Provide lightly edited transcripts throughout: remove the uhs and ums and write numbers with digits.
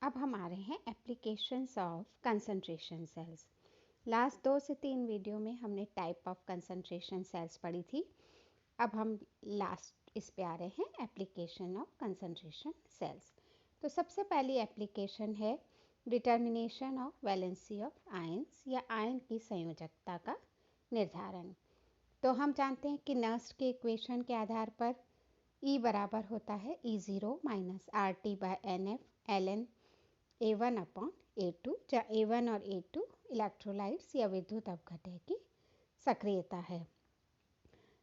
अब हम आ रहे हैं applications of concentration cells. Last 2 से 3 वीडियो में हमने टाइप ऑफ कंसंट्रेशन सेल्स पढ़ी थी। अब हम लास्ट इस पे आ रहे हैं एप्लीकेशन ऑफ कंसंट्रेशन सेल्स। तो सबसे पहली एप्लीकेशन है determination of valency of ions या आयन की संयोजकता का निर्धारण। तो हम जानते हैं कि नर्स्ट के इक्वेशन के आधार पर E बराबर होता है E0 minus RT/NF ln A1/A2, जहाँ A1 और A2 इलेक्ट्रोलाइट्स या विद्युत अपघटय की सक्रियता है।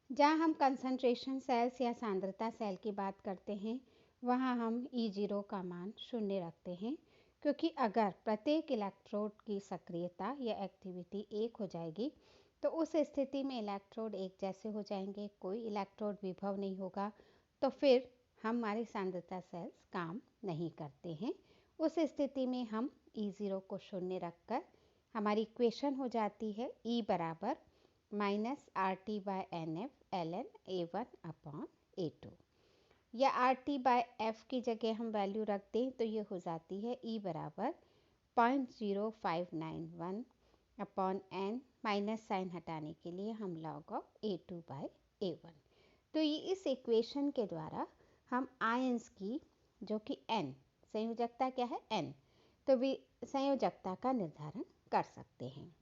जहाँ हम कंसंट्रेशन सेल्स या सांद्रता सेल की बात करते हैं वहाँ हम E0 का मान 0 रखते हैं, क्योंकि अगर प्रत्येक इलेक्ट्रोड की सक्रियता या एक्टिविटी 1 हो जाएगी तो उस स्थिति में इलेक्ट्रोड एक जैसे हो जाएंगे, कोई इलेक्ट्रोड विभव नहीं होगा, तो फिर हमारी सांद्रता सेल्स काम नहीं करते हैं। उस स्थिति में हम E0 को 0 रखकर हमारी इक्वेशन हो जाती है E बराबर माइनस RT/NF ln A1/A2, या RT/F की जगह हम वैल्यू रख दें तो ये हो जाती है E बराबर 0.0591/N, माइनस साइन हटाने के लिए हम log ऑफ A2/A1। तो ये इस इक्वेशन के द्वारा हम आयंस की, जो कि N संयोजकता क्या है N, तो भी संयोजकता का निर्धारण कर सकते हैं।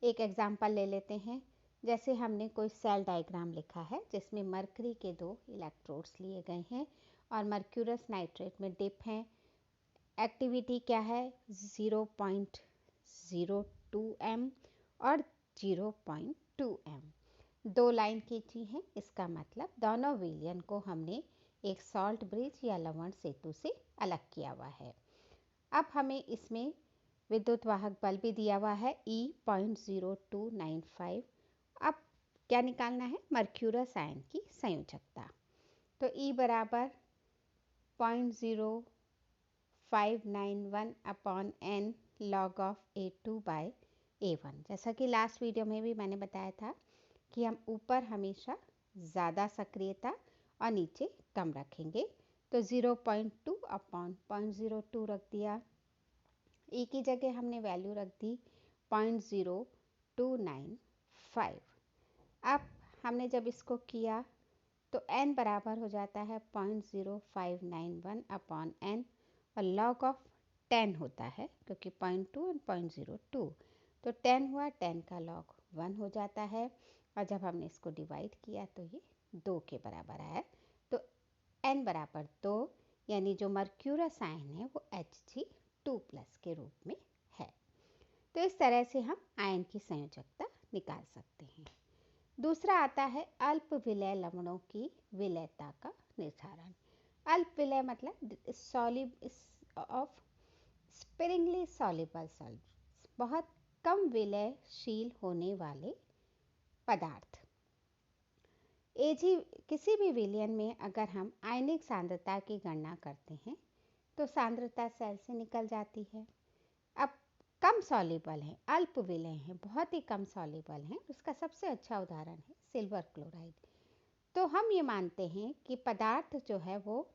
एक एग्जाम्पल ले लेते हैं। जैसे हमने कोई सेल डायग्राम लिखा है जिसमें मरकरी के 2 इलेक्ट्रोड्स लिए गए हैं और मर्क्यूरस नाइट्रेट में डिप हैं। एक्टिविटी क्या है 0.02 m और 0.2 m। 2 लाइन खींची हैं, इसका मतलब दोनों विलयन को हमने एक सॉल्ट ब्रिज या लवण सेतु से अलग किया हुआ है। अब हमें इसमें विद्युत वाहक बल भी दिया हुआ है E.0295। अब क्या निकालना है, मर्क्यूरस आयन की संयोजकता। तो E बराबर 0.0591/N log ऑफ A2/A1। जैसा कि लास्ट वीडियो में भी मैंने बताया था कि हम ऊपर हमेशा ज़्यादा सक्रियता और नीचे कम रखेंगे, तो 0.2/0.02 रख दिया। E की जगह हमने वैल्यू रख दी 0.0295। अब हमने जब इसको किया तो N बराबर हो जाता है 0.0591/N और log ऑफ 10 होता है, क्योंकि 0.2 और 0.02, तो 10 हुआ, 10 का log 1 हो जाता है। और जब हमने इसको डिवाइड किया तो ये 2 के बराबर आया। तो N बराबर 2, यानी जो मर्क्यूरस आयन है वो Hg2+ के रूप में है। तो इस तरह से हम आयन की संयोजकता निकाल सकते हैं। दूसरा आता है अल्प विलय लवणों की विलयता का निर्धारण। अल्प विलय मतलब स्पिरिंगली सॉल्युबल सॉल्यूट्स, बहुत कम विलयशील होने वाले पदार्थ। किसी भी विलयन में अगर हम आयनिक सांद्रता की गणना करते हैं तो सांद्रता सेल से निकल जाती है। अब कम सॉल्युबल हैं, अल्प विलय हैं, बहुत ही कम सॉल्युबल हैं, उसका सबसे अच्छा उदाहरण है सिल्वर क्लोराइड। तो हम ये मानते हैं कि पदार्थ जो है वो,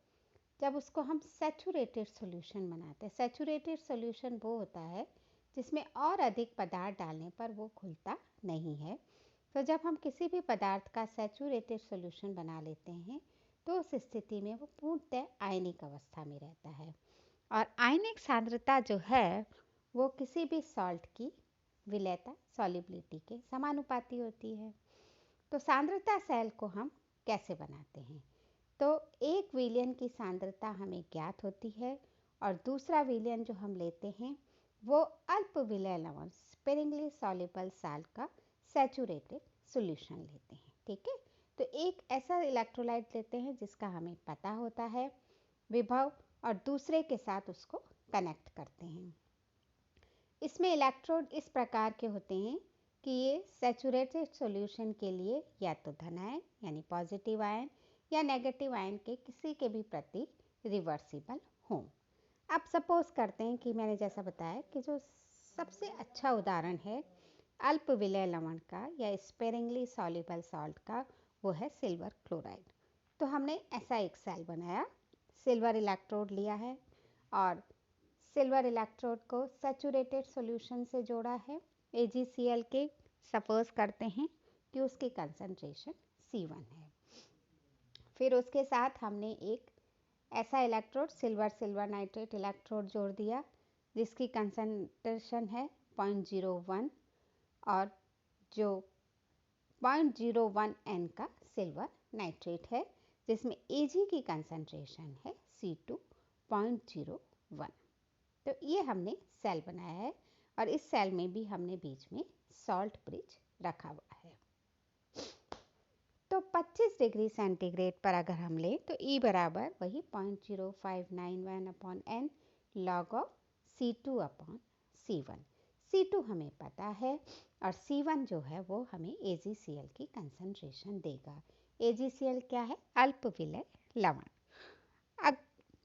जब उसको हम सैचुरेटेड सॉल्यूशन बनाते हैं, सैचुरेटेड सॉल्यूशन वो होता है जिसमें और अधिक पदार्थ डालने पर वो घुलता नहीं है। तो जब हम किसी भी पदार्थ का सैचुरेटेड सॉल्यूशन बना लेते हैं तो उस स्थिति में वो पूर्णतः आयनिक अवस्था में रहता है, और आयनिक सांद्रता जो है वो किसी भी सॉल्ट की विलयता सॉल्युबिलिटी के समानुपाती होती है। तो सांद्रता सेल को हम कैसे बनाते हैं, तो एक विलयन की सांद्रता हमें ज्ञात होती है और दूसरा विलयन जो हम लेते हैं वो अल्प विलय लवण स्पिरिंगली सॉल्युबल साल्ट का सैचुरेटेड सॉल्यूशन लेते हैं। ठीक है, तो एक ऐसा इलेक्ट्रोलाइट लेते हैं जिसका हमें पता होता है विभव, और दूसरे के साथ उसको कनेक्ट करते हैं। इसमें इलेक्ट्रोड इस प्रकार के होते हैं कि ये सैचुरेटेड सॉल्यूशन के लिए या तो धन आयन यानी पॉजिटिव आयन या नेगेटिव आयन के किसी के भी प्रति रिवर्सिबल हों। अब सपोज करते हैं कि मैंने जैसा बताया कि जो सबसे अच्छा उदाहरण है अल्प विलय लवण का या स्पेरिंगली सॉल्युबल सॉल्ट का, वो है सिल्वर क्लोराइड। तो हमने ऐसा एक सेल बनाया, सिल्वर इलेक्ट्रोड लिया है और सिल्वर इलेक्ट्रोड को सैचुरेटेड सॉल्यूशन से जोड़ा है AgCl के। सपोज करते हैं कि उसकी कंसंट्रेशन C1 है। फिर उसके साथ हमने एक ऐसा इलेक्ट्रोड सिल्वर नाइट्रेट इलेक्ट्रोड जोड़ दिया जिसकी कंसंट्रेशन है 0.01 और जो 0.01 N का सिल्वर नाइट्रेट है जिसमें Ag की कंसंट्रेशन है C2.01। तो ये हमने सेल बनाया है और इस सेल में भी हमने बीच में सॉल्ट ब्रिज रखा हुआ है। तो 25 डिग्री सेंटीग्रेड पर अगर हम लें तो E बराबर वही 0.0591/N log of C2/C1। C2 हमें पता है और C1 जो है वो हमें AgCl की कंसंट्रेशन देगा। AgCl क्या है? अल्प विलय लवण। अब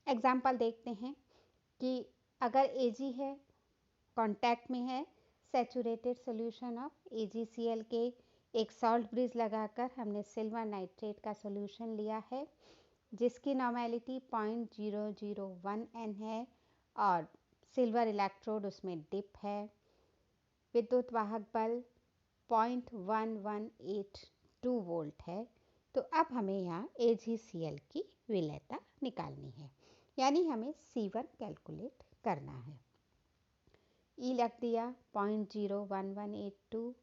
एग्जाम्पल देखते हैं कि अगर Ag है, कांटेक्ट में है सैचुरेटेड सॉल्यूशन ऑफ AgCl के, एक सॉल्ट ब्रिज लगाकर हमने सिल्वर नाइट्रेट का सॉल्यूशन लिया है जिसकी नॉर्मेलिटी 0.001 N है और सिल्वर इलेक्ट्रोड उसमें डिप है। विद्युत वाहक बल 0.1182 वोल्ट है। तो अब हमें यहाँ AgCl की विलयता निकालनी है, यानी हमें C1 कैलकुलेट करना है। E लग दिया 0.01182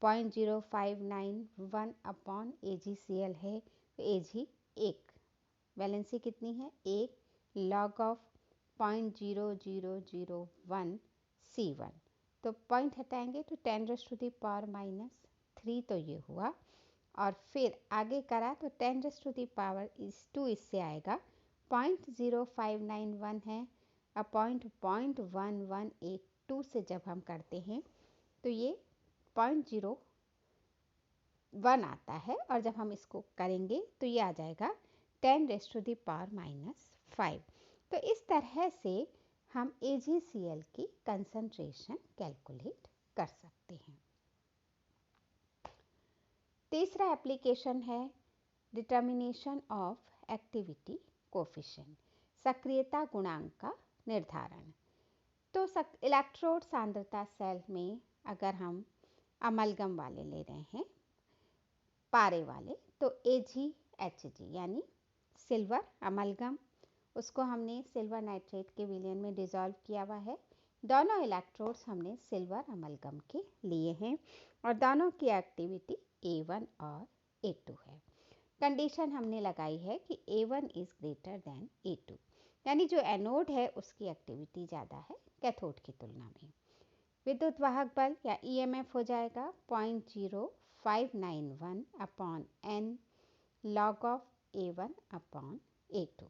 0.0591/AgCl है। तो Ag 1, वैलेंसी कितनी है? 1 log ऑफ 0.0001 C1। तो पॉइंट हटाएंगे तो 10⁻³ तो ये हुआ और फिर आगे करा तो 10⁻², इससे आएगा 0.0591 है अपॉइंट 0.1182 से जब हम करते हैं तो ये 0.01 आता है और जब हम इसको करेंगे तो ये आ जाएगा 10⁻⁵। तो इस तरह से हम AgCl की कंसंट्रेशन कैलकुलेट कर सकते हैं। तीसरा एप्लीकेशन है डिटर्मिनेशन ऑफ एक्टिविटी कोफिशिएंट, सक्रियता गुणांक का निर्धारण। तो इलेक्ट्रोड सांद्रता सेल में अगर हम अमलगम वाले ले रहे हैं, पारे वाले, तो AgHg यानी सिल्वर अमलगम, उसको हमने सिल्वर नाइट्रेट के विलयन में डिसॉल्व किया हुआ है। दोनों इलेक्ट्रोड्स हमने सिल्वर अमलगम के लिए हैं और दोनों की एक्टिविटी A1 और A2 है। कंडीशन हमने लगाई है कि A1 is greater than A2, यानी जो एनोड है उसकी एक्टिविटी ज़्यादा है कैथोड की तुलना में। विद्युत वाहक बल या EMF हो जाएगा 0.0591/N log ऑफ A1/A2।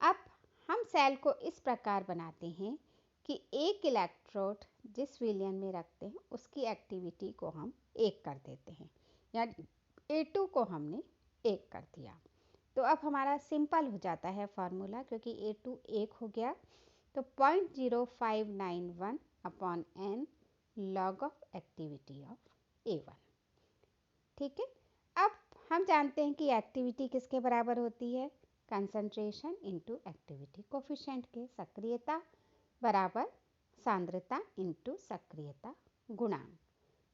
अब हम सेल को इस प्रकार बनाते हैं कि एक इलेक्ट्रोड जिस विलयन में रखते हैं उसकी एक्टिविटी को हम 1 कर देते हैं, यानी A2 को हमने 1 कर दिया। तो अब हमारा सिंपल हो जाता है फार्मूला, क्योंकि A2 1 हो गया तो 0.0591/N log of activity of A1। ठीक है, अब हम जानते हैं कि एक्टिविटी किसके बराबर होती है? कंसंट्रेशन इनटू एक्टिविटी कोफिशिएंट के। सक्रियता बराबर सांद्रता इनटू सक्रियता गुणांक।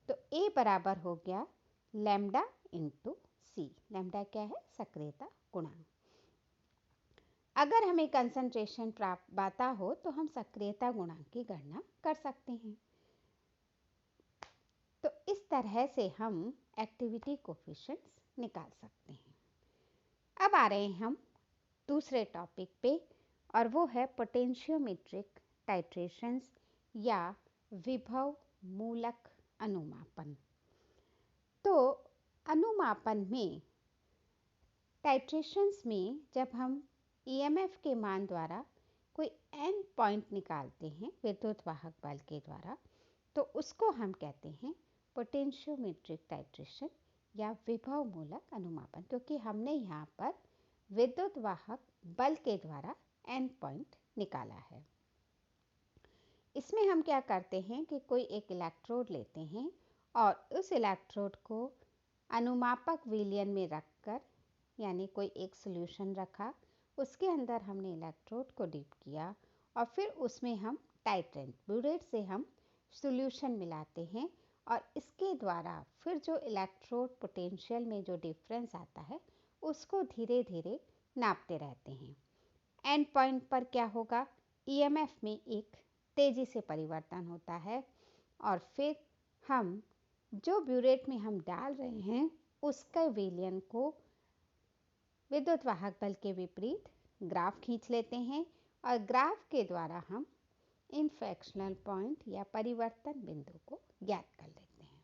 तो A बराबर हो गया लैम्डा इनटू C। लैम्डा क्या है? सक्रियता गुणांक। अगर हमें कंसंट्रेशन पता हो तो हम सक्रियता गुणांक की गणना कर सकते हैं। तो इस तरह से हम एक्टिविटी कोफिशिएंट्स निकाल सकते हैं। अब आ रहे हैं हम दूसरे टॉपिक पे और वो है पोटेंशियोमेट्रिक टाइट्रेशंस या विभव मूलक अनुमापन। तो अनुमापन में टाइट्रेशंस में जब हम EMF के मान द्वारा कोई n पॉइंट निकालते हैं विद्युत वाहक बल के द्वारा, तो उसको हम कहते हैं पोटेंशियोमेट्रिक टाइट्रेशन या विभव मूलक अनुमापन, क्योंकि हमने यहाँ पर विद्युत वाहक बल के द्वारा n पॉइंट निकाला है। इसमें हम क्या करते हैं कि कोई एक इलेक्ट्रोड लेते हैं और उस इलेक्ट्रोड को अनुमापक विलयन में रखकर, यानी कोई एक सॉल्यूशन रखा, उसके अंदर हमने इलेक्ट्रोड को डिप किया और फिर उसमें हम टाइट्रेंट ब्यूरेट से हम सॉल्यूशन मिलाते हैं और इसके द्वारा फिर जो इलेक्ट्रोड पोटेंशियल में जो डिफरेंस आता है उसको धीरे धीरे नापते रहते हैं। एंड पॉइंट पर क्या होगा, ईएमएफ में एक तेजी से परिवर्तन होता है और फिर हम जो ब्यूरेट में हम डाल रहे हैं उसके विलयन को विद्युत वाहक बल के विपरीत ग्राफ खींच लेते हैं और ग्राफ के द्वारा हम इन्फ्लेक्शनल पॉइंट या परिवर्तन बिंदु को ज्ञात कर लेते हैं।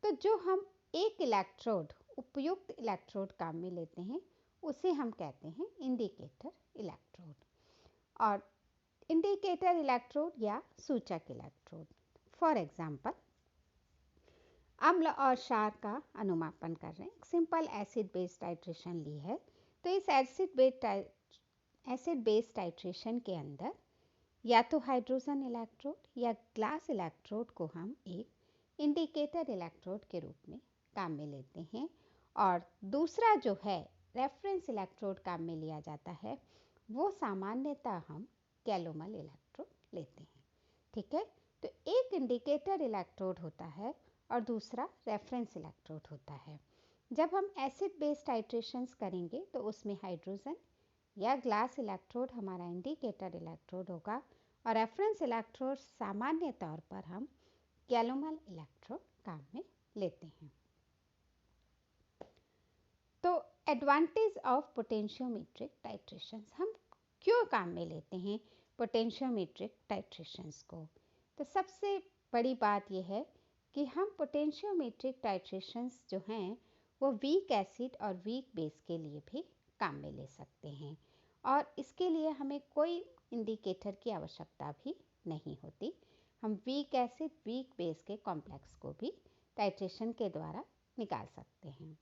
तो जो हम एक इलेक्ट्रोड उपयुक्त इलेक्ट्रोड काम में लेते हैं उसे हम कहते हैं इंडिकेटर इलेक्ट्रोड और इंडिकेटर इलेक्ट्रोड या सूचक इलेक्ट्रोड। फॉर एग्जाम्पल, अम्ल और क्षार का अनुमापन कर रहे हैं, सिंपल एसिड बेस टाइट्रेशन ली है। तो इस एसिड बेस टाइट्रेशन के अंदर या तो हाइड्रोजन इलेक्ट्रोड या ग्लास इलेक्ट्रोड को हम एक इंडिकेटर इलेक्ट्रोड के रूप में काम में लेते हैं और दूसरा जो है रेफरेंस इलेक्ट्रोड काम में लिया जाता है वो सामान्यतः हम कैलोमल इलेक्ट्रोड लेते हैं। ठीक है, तो एक इंडिकेटर इलेक्ट्रोड होता है और दूसरा रेफरेंस इलेक्ट्रोड होता है। जब हम एसिड बेस टाइट्रेशंस करेंगे तो उसमें हाइड्रोजन या ग्लास इलेक्ट्रोड हमारा इंडिकेटर इलेक्ट्रोड होगा और रेफरेंस इलेक्ट्रोड सामान्य तौर पर हम कैलोमल इलेक्ट्रोड काम में लेते हैं। तो एडवांटेज ऑफ पोटेंशियोमेट्रिक टाइट्रेशंस, हम क्यों काम में लेते हैं पोटेंशियोमेट्रिक टाइट्रेशंस को? तो सबसे बड़ी बात यह है कि हम पोटेंशियोमेट्रिक टाइट्रेशंस जो हैं वो वीक एसिड और वीक बेस के लिए भी काम में ले सकते हैं और इसके लिए हमें कोई इंडिकेटर की आवश्यकता भी नहीं होती। हम वीक एसिड वीक बेस के कॉम्प्लेक्स को भी टाइट्रेशन के द्वारा निकाल सकते हैं।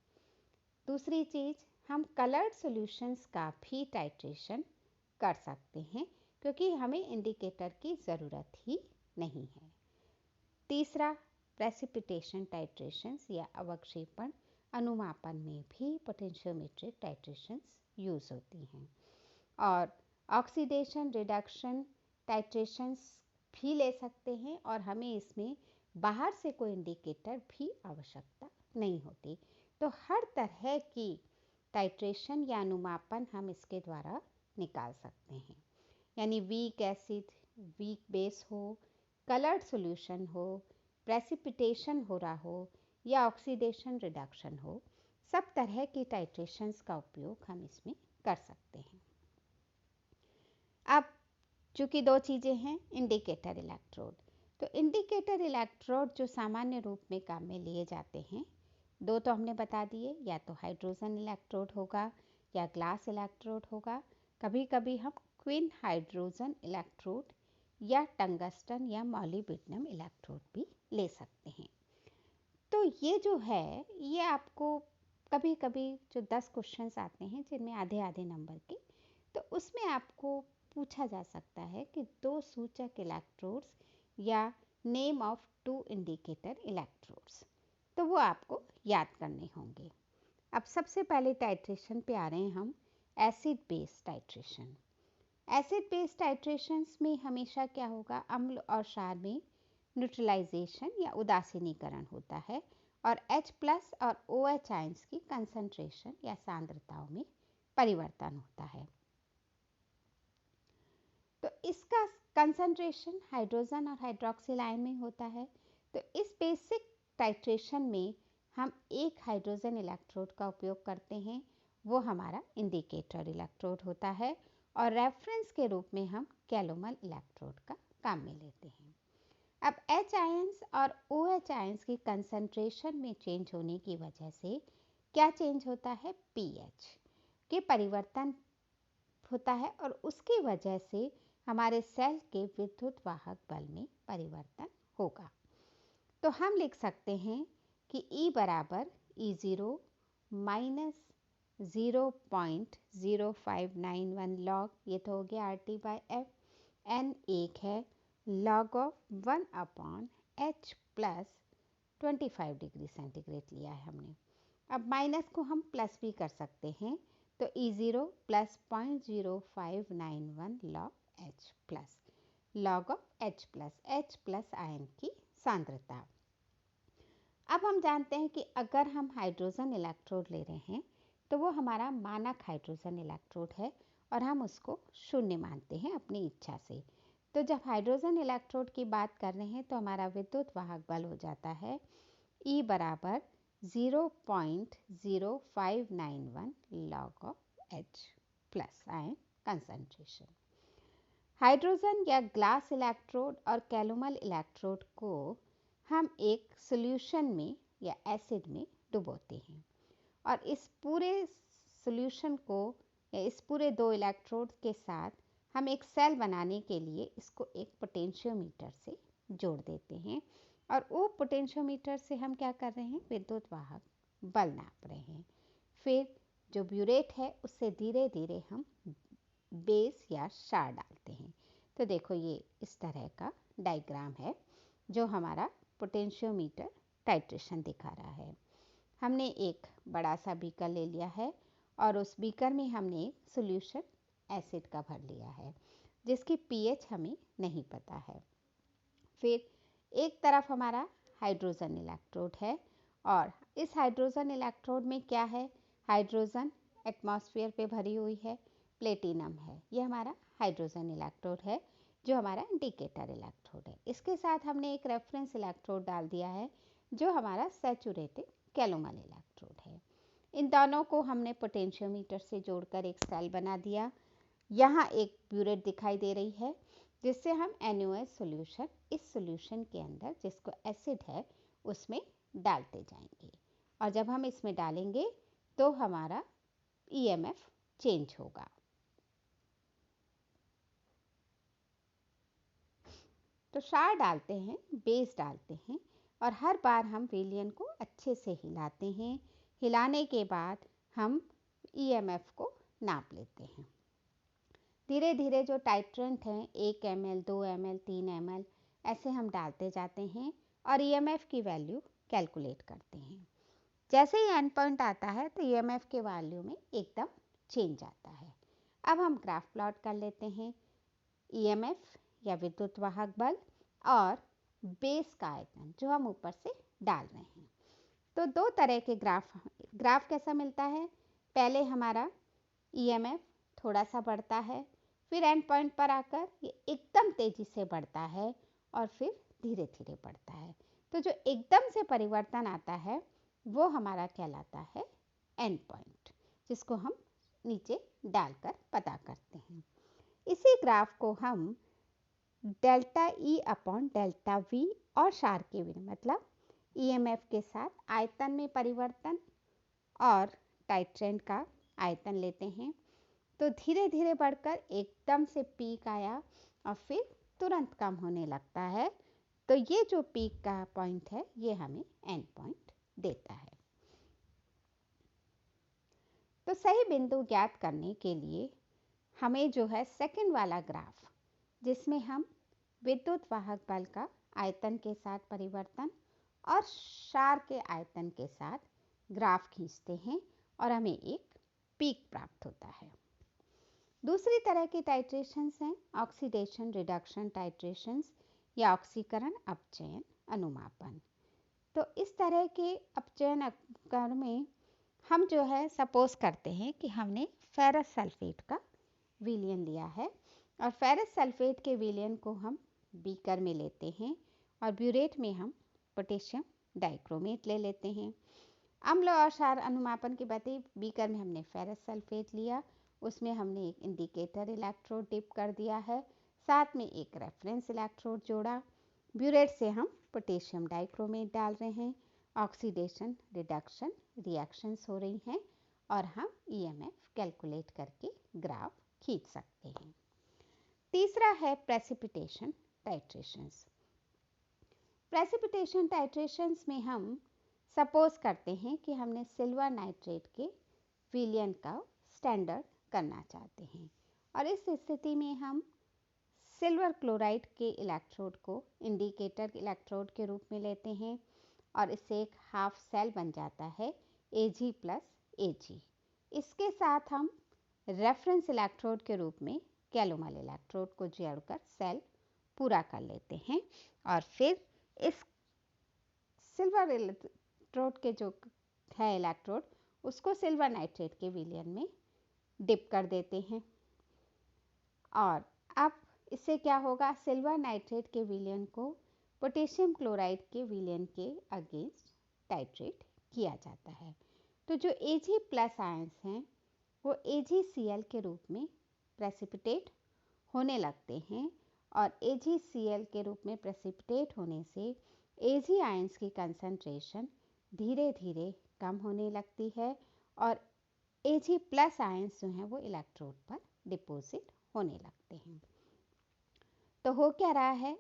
दूसरी चीज़, हम कलर्ड सॉल्यूशंस का भी टाइट्रेशन कर सकते हैं क्योंकि हमें इंडिकेटर की ज़रूरत ही नहीं है। तीसरा, प्रेसिपिटेशन टाइट्रेशंस या अवक्षेपण अनुमापन में भी पोटेंशियोमेट्रिक टाइट्रेशंस यूज़ होती हैं और ऑक्सीडेशन रिडक्शन टाइट्रेशंस भी ले सकते हैं और हमें इसमें बाहर से कोई इंडिकेटर भी आवश्यकता नहीं होती। तो हर तरह की टाइट्रेशन या अनुमापन हम इसके द्वारा निकाल सकते हैं, यानी वीक एसिड वीक बेस हो, कलर्ड सॉल्यूशन हो, प्रेसिपिटेशन हो रहा हो या ऑक्सीडेशन रिडक्शन हो, सब तरह की टाइट्रेशंस का उपयोग हम इसमें कर सकते हैं। अब चूँकि दो चीज़ें हैं, इंडिकेटर इलेक्ट्रोड, तो इंडिकेटर इलेक्ट्रोड जो सामान्य रूप में काम में लिए जाते हैं दो तो हमने बता दिए, या तो हाइड्रोजन इलेक्ट्रोड होगा या ग्लास इलेक्ट्रोड होगा। कभी कभी हम क्विन हाइड्रोजन इलेक्ट्रोड या टंगस्टन या मॉलिब्डेनम इलेक्ट्रोड भी ले सकते हैं। तो ये जो है ये आपको कभी कभी जो 10 क्वेश्चंस आते हैं जिनमें आधे आधे नंबर के, तो उसमें आपको पूछा जा सकता है कि दो सूचक इलेक्ट्रोड्स या name of two indicator electrodes, तो वो आपको याद करने होंगे। अब सबसे पहले टाइट्रेशन पे आ रहे हैं हम, acid base titration. Acid base titrations में हमेशा क्या होगा, अम्ल और क्षार में न्यूट्रलाइजेशन या उदासीनीकरण होता है और H+ और OH आयंस की कंसंट्रेशन या सांद्रताओं में परिवर्तन होता है। तो इसका कंसंट्रेशन हाइड्रोजन और हाइड्रोक्सिल आयन में होता है। तो इस बेसिक टाइट्रेशन में हम एक हाइड्रोजन इलेक्ट्रोड का उपयोग करते हैं, वो हमारा इंडिकेटर इलेक्ट्रोड होता है और रेफरेंस के रूप में हम कैलोमल इलेक्ट्रोड का काम में लेते हैं। अब H आयंस और OH आयंस की कंसंट्रेशन में चेंज होने की वजह से क्या चेंज होता है, pH के परिवर्तन होता है और उसकी वजह से हमारे सेल के विद्युत वाहक बल में परिवर्तन होगा। तो हम लिख सकते हैं कि E बराबर E0 माइनस 0.0591 लॉग, ये तो हो गया RT/F, N 1 है, log of 1/H+ 25 degree centigrade लिया है हमने। अब माइनस को हम प्लस भी कर सकते हैं, तो E0 plus 0.0591 log H plus log of H plus ion की सांद्रता। अब हम जानते हैं कि अगर हम हाइड्रोजन इलेक्ट्रोड ले रहे हैं तो वो हमारा मानक हाइड्रोजन इलेक्ट्रोड है और हम उसको शून्य मानते हैं अपनी इच्छा से। तो जब हाइड्रोजन इलेक्ट्रोड की बात कर रहे हैं तो हमारा विद्युत वाहक बल हो जाता है E बराबर 0.0591 log of H plus ion concentration. Hydrogen या ग्लास इलेक्ट्रोड और कैलोमल इलेक्ट्रोड को हम एक सॉल्यूशन में या एसिड में डुबोते हैं और इस पूरे सॉल्यूशन को या इस पूरे दो इलेक्ट्रोड के साथ हम एक सेल बनाने के लिए इसको एक पोटेंशियोमीटर से जोड़ देते हैं और वो पोटेंशियोमीटर से हम क्या कर रहे हैं, विद्युत वाहक बल नाप रहे हैं। फिर जो ब्यूरेट है उससे धीरे धीरे हम बेस या क्षार डालते हैं। तो देखो ये इस तरह का डायग्राम है जो हमारा पोटेंशियोमीटर टाइट्रेशन दिखा रहा है। हमने एक बड़ा सा बीकर ले लिया है और उस बीकर में हमने एक सॉल्यूशन एसिड का भर लिया है जिसकी पीएच हमें नहीं पता है। फिर एक तरफ हमारा हाइड्रोजन इलेक्ट्रोड है और इस हाइड्रोजन इलेक्ट्रोड में क्या है, हाइड्रोजन एटमॉस्फेयर पे भरी हुई है, प्लेटिनम है, ये हमारा हाइड्रोजन इलेक्ट्रोड है जो हमारा इंडिकेटर इलेक्ट्रोड है। इसके साथ हमने एक रेफरेंस इलेक्ट्रोड डाल दिया है जो हमारा सैचुरेटेड कैलोमल इलेक्ट्रोड है। इन दोनों को हमने पोटेंशियोमीटर से जोड़कर एक सेल बना दिया। यहाँ एक ब्यूरेट दिखाई दे रही है जिससे हम NaOH सॉल्यूशन इस सॉल्यूशन के अंदर जिसको एसिड है उसमें डालते जाएंगे और जब हम इसमें डालेंगे तो हमारा EMF चेंज होगा। तो क्षार डालते हैं, बेस डालते हैं और हर बार हम विलयन को अच्छे से हिलाते हैं। हिलाने के बाद हम EMF को नाप लेते हैं। धीरे धीरे जो टाइट्रेंट हैं 1 ml, 2 ml, 3 ml ऐसे हम डालते जाते हैं और EMF की वैल्यू कैलकुलेट करते हैं। जैसे ही एंड पॉइंट आता है तो EMF के वैल्यू में एकदम चेंज आता है। अब हम ग्राफ प्लॉट कर लेते हैं। EMF या विद्युत वाहक बल और बेस का आयतन जो हम ऊपर से डाल रहे हैं। तो दो तरह के ग्राफ कैसा मिलता है, पहले हमारा EMF थोड़ा सा बढ़ता है, फिर एंड पॉइंट पर आकर ये एकदम तेजी से बढ़ता है और फिर धीरे धीरे बढ़ता है। तो जो एकदम से परिवर्तन आता है वो हमारा कहलाता है एंड पॉइंट, जिसको हम नीचे डालकर पता करते हैं। इसी ग्राफ को हम delta E upon delta V और क्षार के विनिमय मतलब EMF के साथ आयतन में परिवर्तन और टाइट्रेंट का आयतन लेते हैं। तो धीरे धीरे बढ़कर एकदम से पीक आया और फिर तुरंत कम होने लगता है। तो ये जो पीक का पॉइंट है ये हमें एंड पॉइंट देता है। तो सही बिंदु ज्ञात करने के लिए हमें जो है सेकंड वाला ग्राफ जिसमें हम विद्युत वाहक बल का आयतन के साथ परिवर्तन और क्षार के आयतन के साथ ग्राफ खींचते हैं और हमें एक पीक प्राप्त होता है। दूसरी तरह के टाइट्रेशंस हैं ऑक्सीडेशन रिडक्शन टाइट्रेशंस या ऑक्सीकरण अपचयन अनुमापन। तो इस तरह के अपचयन उपकरण में हम जो है सपोज करते हैं कि हमने फेरस सल्फेट का विलयन लिया है और फेरस सल्फेट के विलयन को हम बीकर में लेते हैं और ब्यूरेट में हम पोटेशियम डाइक्रोमेट ले लेते हैं। अम्ल और क्षार अनुमापन के बदले बीकर में हमने फेरस सल्फेट लिया, उसमें हमने एक इंडिकेटर इलेक्ट्रोड डिप कर दिया है, साथ में एक रेफरेंस इलेक्ट्रोड जोड़ा। ब्यूरेट से हम पोटेशियम डाइक्रोमेट डाल रहे हैं, ऑक्सीडेशन रिडक्शन रिएक्शंस हो रही हैं और हम EMF कैलकुलेट करके ग्राफ खींच सकते हैं। तीसरा है प्रेसिपिटेशन टाइट्रेशंस। प्रेसिपिटेशन टाइट्रेशंस में हम सपोज करते हैं कि हमने सिल्वर नाइट्रेट के विलयन का स्टैंडर्ड करना चाहते हैं और इस स्थिति में हम सिल्वर क्लोराइड के इलेक्ट्रोड को इंडिकेटर इलेक्ट्रोड के रूप में लेते हैं और इससे एक हाफ सेल बन जाता है Ag प्लस Ag। इसके साथ हम रेफरेंस इलेक्ट्रोड के रूप में कैलोमल इलेक्ट्रोड को जोड़कर सेल पूरा कर लेते हैं और फिर इस सिल्वर इलेक्ट्रोड के जो है इलेक्ट्रोड उसको सिल्वर नाइट्रेट के विलयन में डिप कर देते हैं। और अब इससे क्या होगा, सिल्वर नाइट्रेट के विलयन को पोटेशियम क्लोराइड के विलयन के अगेंस्ट टाइट्रेट किया जाता है। तो जो Ag प्लस आयंस हैं वो AgCl के रूप में प्रेसिपिटेट होने लगते हैं और AgCl के रूप में प्रेसिपिटेट होने से Ag आयंस की कंसंट्रेशन धीरे धीरे कम होने लगती है और Ag प्लस आयंस जो हैं वो इलेक्ट्रोड पर डिपॉजिट होने लगते हैं। तो हो क्या रहा है,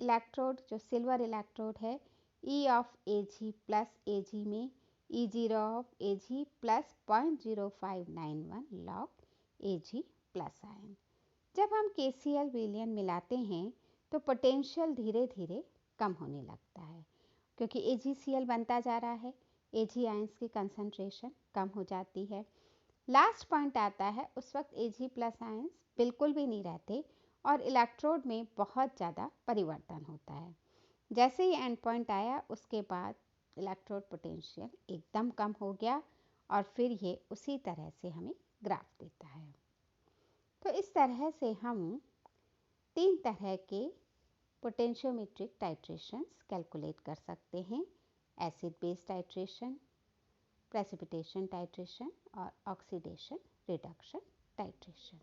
इलेक्ट्रोड जो सिल्वर इलेक्ट्रोड है E of Ag plus Ag में E0 of Ag plus 0.0591 log Ag plus ion. जब हम KCl विलयन मिलाते हैं तो पोटेंशियल धीरे धीरे कम होने लगता है क्योंकि AgCl बनता जा रहा है, Ag आयंस की कंसंट्रेशन कम हो जाती है। लास्ट पॉइंट आता है उस वक्त Ag प्लस आयंस बिल्कुल भी नहीं रहते और इलेक्ट्रोड में बहुत ज़्यादा परिवर्तन होता है। जैसे ही एंड पॉइंट आया उसके बाद इलेक्ट्रोड पोटेंशियल एकदम कम हो गया और फिर ये उसी तरह से हमें ग्राफ देता है। तो इस तरह से हम 3 तरह के पोटेंशियोमेट्रिक टाइट्रेशंस कैलकुलेट कर सकते हैं, acid base titration, precipitation titration और ऑक्सीडेशन रिडक्शन टाइट्रेशन।